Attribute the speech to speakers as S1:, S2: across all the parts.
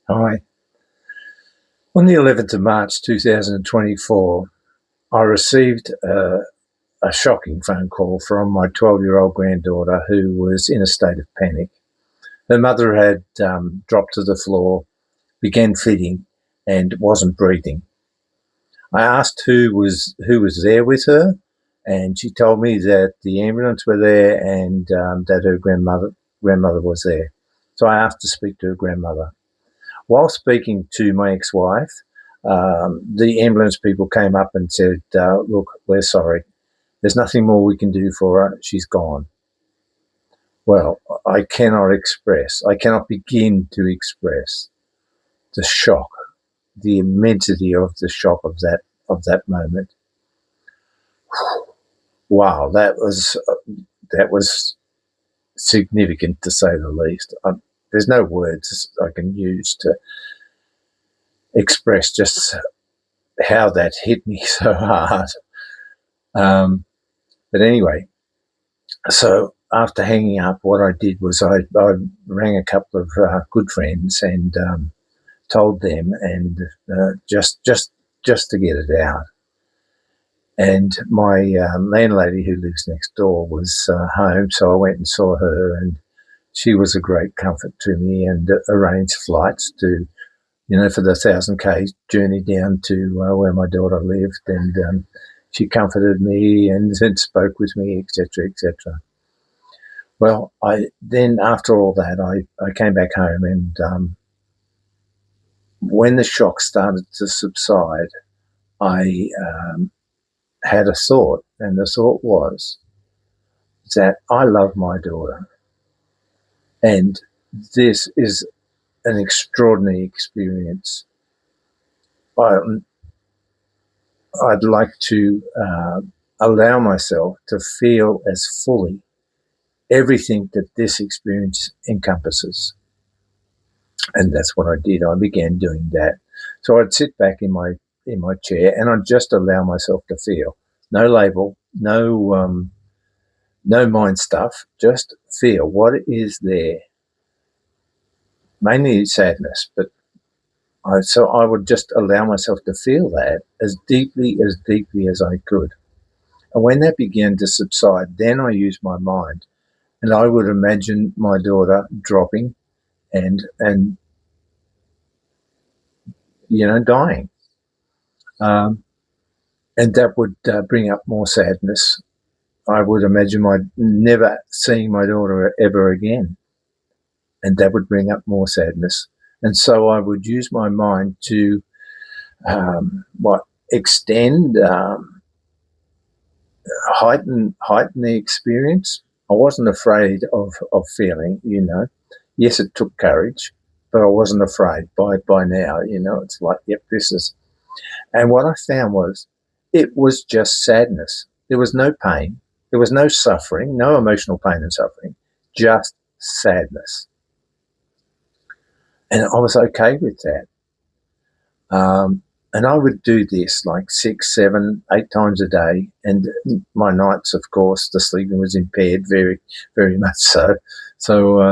S1: Hi. On the 11th of March 2024, I received a shocking phone call from my 12-year-old granddaughter who was in a state of panic. Her mother had dropped to the floor, began feeding, and wasn't breathing. I asked who was there with her, and she told me that the ambulance were there and that her grandmother was there. So I asked to speak to her grandmother. While speaking to my ex-wife, the ambulance people came up and said, look, we're sorry. There's nothing more we can do for her. She's gone. Well, I cannot begin to express the shock, the immensity of the shock of that moment. Wow, that was significant, to say the least. There's no words I can use to express just how that hit me so hard. But anyway, so after hanging up, what I did was I rang a couple of good friends and told them, and just to get it out. And my landlady, who lives next door, was home, so I went and saw her, and she was a great comfort to me, and arranged flights to, for the 1,000 k journey down to where my daughter lived, and she comforted me and spoke with me, etc., etc. Well, after all that, I came back home, and when the shock started to subside, I had a thought, and the thought was that I love my daughter, and this is an extraordinary experience. I'd like to allow myself to feel as fully everything that this experience encompasses. And that's what I did. I began doing that. So I'd sit back in my chair and I'd just allow myself to feel. No label, no mind stuff, just feel what is there. Mainly sadness, but so I would just allow myself to feel that as deeply as I could. And when that began to subside, then I used my mind, and I would imagine my daughter dropping and dying. And that would bring up more sadness. I would imagine my never seeing my daughter ever again, and that would bring up more sadness. And so I would use my mind to extend, heighten the experience. I wasn't afraid of feeling, Yes, it took courage, but I wasn't afraid by now, It's like, yep, this is. And what I found was it was just sadness. There was no pain. There was no suffering, no emotional pain and suffering, just sadness. And I was okay with that. And I would do this like 6, 7, 8 times a day. And my nights, of course, the sleeping was impaired very, very much so. So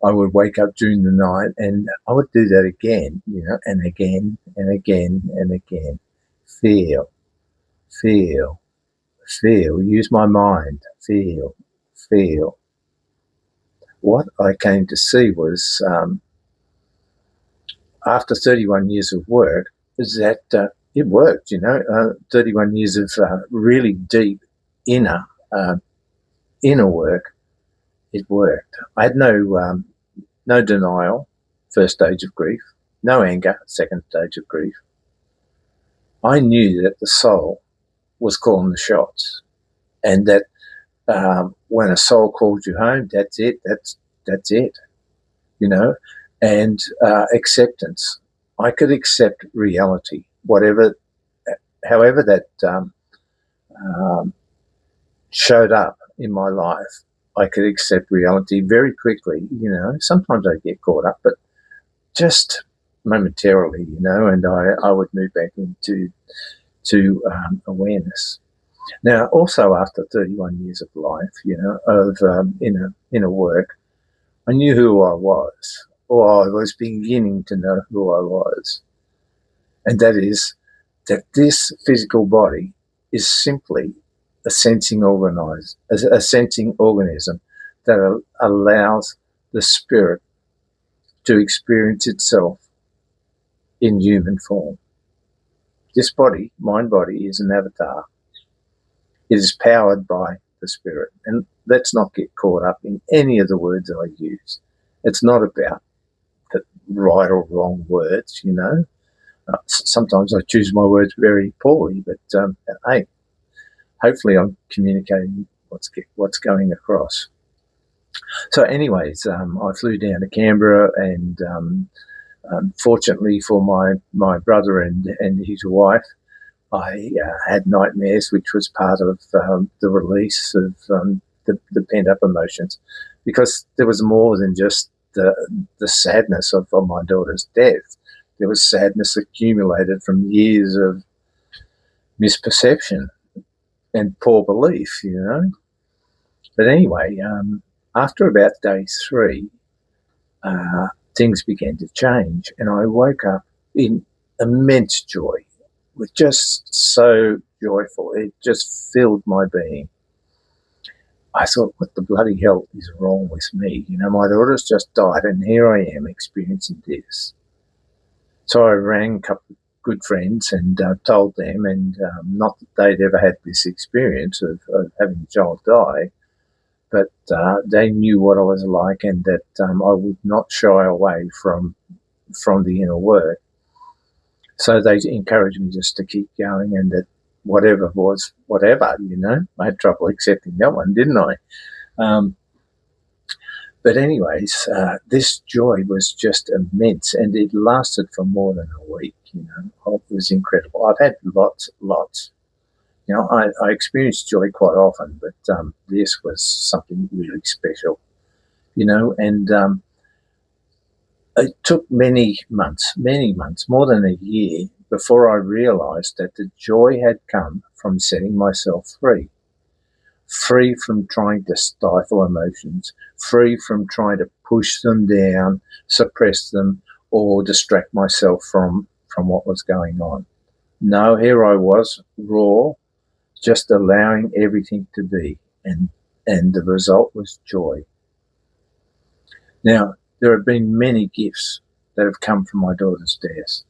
S1: I would wake up during the night and I would do that again, and again and again and again. Feel, use my mind, feel. What I came to see was, after 31 years of work, is that it worked, 31 years of really deep inner work, it worked. I had no denial, first stage of grief, no anger, second stage of grief. I knew that the soul was calling the shots, and that when a soul calls you home, that's it, that's it, and acceptance. I could accept reality, however that showed up in my life. I could accept reality very quickly, Sometimes I get caught up, but just momentarily, and I would move back into awareness. Now, also after 31 years of life, of inner work, I knew who I was. or I was beginning to know who I was. And that is that this physical body is simply a sensing a sensing organism that allows the spirit to experience itself in human form. This body, mind body, is an avatar. It is powered by the spirit. And let's not get caught up in any of the words I use. It's not about the right or wrong words, you know. Sometimes I choose my words very poorly, but hey, hopefully I'm communicating what's going across. So, anyways, I flew down to Canberra, and fortunately for my brother and his wife, I had nightmares, which was part of the release of the pent up emotions, because there was more than just the sadness of my daughter's death. There was sadness accumulated from years of misperception and poor belief, you know. But anyway, after about day 3, uh, things began to change, and I woke up in immense joy, with just so joyful. It just filled my being. I thought, what the bloody hell is wrong with me? You know, my daughter's just died, and here I am experiencing this. So I rang a couple of good friends and told them, and not that they'd ever had this experience of having a child die, but they knew what I was like, and that I would not shy away from the inner work. So they encouraged me just to keep going, and that whatever was whatever, you know. I had trouble accepting that one, didn't I? Um, but anyways, this joy was just immense, and it lasted for more than a week, you know. It was incredible. I've had lots. You know, I experienced joy quite often, but this was something really special, you know, and it took many months, more than a year, before I realised that the joy had come from setting myself free. Free from trying to stifle emotions, free from trying to push them down, suppress them, or distract myself from what was going on. No, here I was, raw, just allowing everything to be, and the result was joy. Now, there have been many gifts that have come from my daughter's death.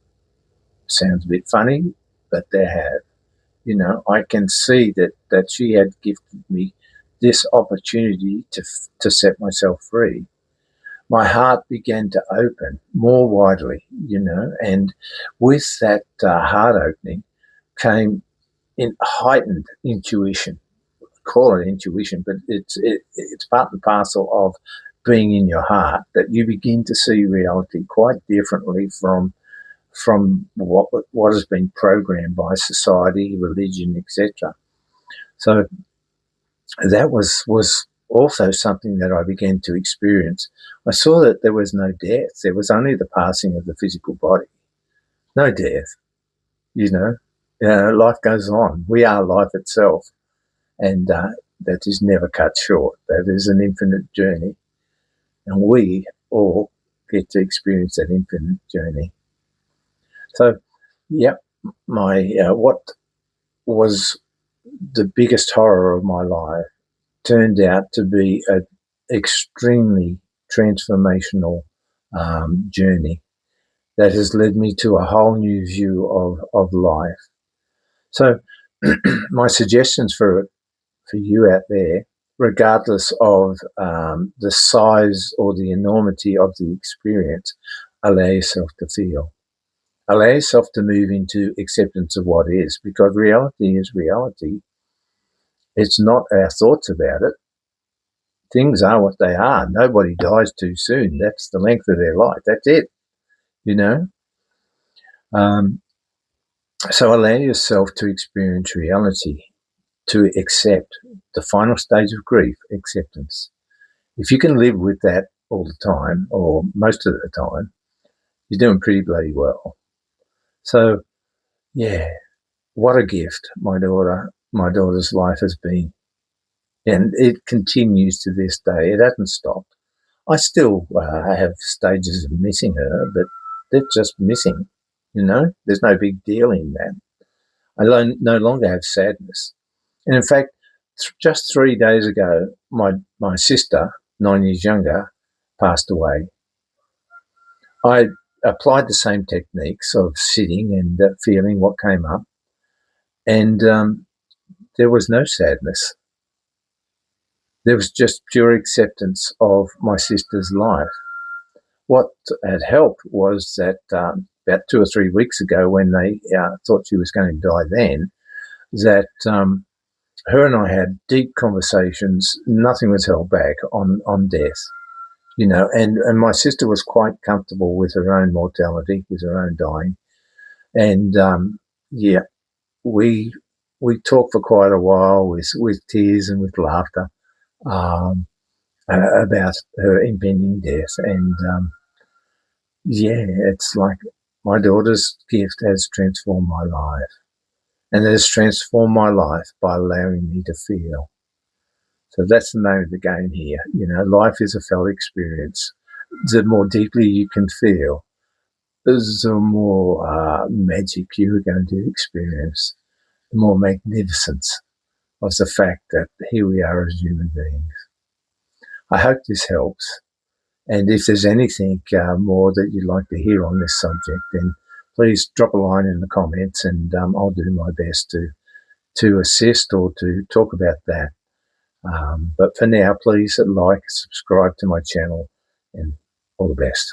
S1: Sounds a bit funny, but there have. You know, I can see that she had gifted me this opportunity to set myself free. My heart began to open more widely, you know, and with that heart opening came in heightened intuition. Call it intuition, but it's part and parcel of being in your heart, that you begin to see reality quite differently from what has been programmed by society, religion, etc. So that was also something that I began to experience. I saw that there was no death. There was only the passing of the physical body. No death, you know. Life goes on. We are life itself, and that is never cut short. That is an infinite journey, and we all get to experience that infinite journey. So, yep, my what was the biggest horror of my life turned out to be an extremely transformational journey that has led me to a whole new view of life. So, my suggestions for you out there, regardless of the size or the enormity of the experience, allow yourself to feel. Allow yourself to move into acceptance of what is, because reality is reality. It's not our thoughts about it. Things are what they are. Nobody dies too soon. That's the length of their life. That's it, you know. Um, so allow yourself to experience reality, to accept the final stage of grief, acceptance. If you can live with that all the time, or most of the time, you're doing pretty bloody well. So, yeah, what a gift my daughter's life has been. And it continues to this day. It hasn't stopped. I still have stages of missing her, but they're just missing. There's no big deal in that. I no longer have sadness. And in fact, just 3 days ago, my sister, 9 years younger, passed away. I applied the same techniques of sitting and feeling what came up, and there was no sadness. There was just pure acceptance of my sister's life. What had helped was that about 2 or 3 weeks ago, when they thought she was going to die then, that her and I had deep conversations. Nothing was held back on death, and my sister was quite comfortable with her own mortality, with her own dying. And yeah, we talked for quite a while with tears and with laughter about her impending death. And yeah, it's like my daughter's gift has transformed my life, and it has transformed my life by allowing me to feel. So that's the name of the game here. Life is a felt experience. The more deeply you can feel, the more magic you're going to experience, the more magnificence of the fact that here we are as human beings. I hope this helps. And if there's anything more that you'd like to hear on this subject, then please drop a line in the comments, and I'll do my best to assist or to talk about that. But for now, please like, subscribe to my channel, and all the best.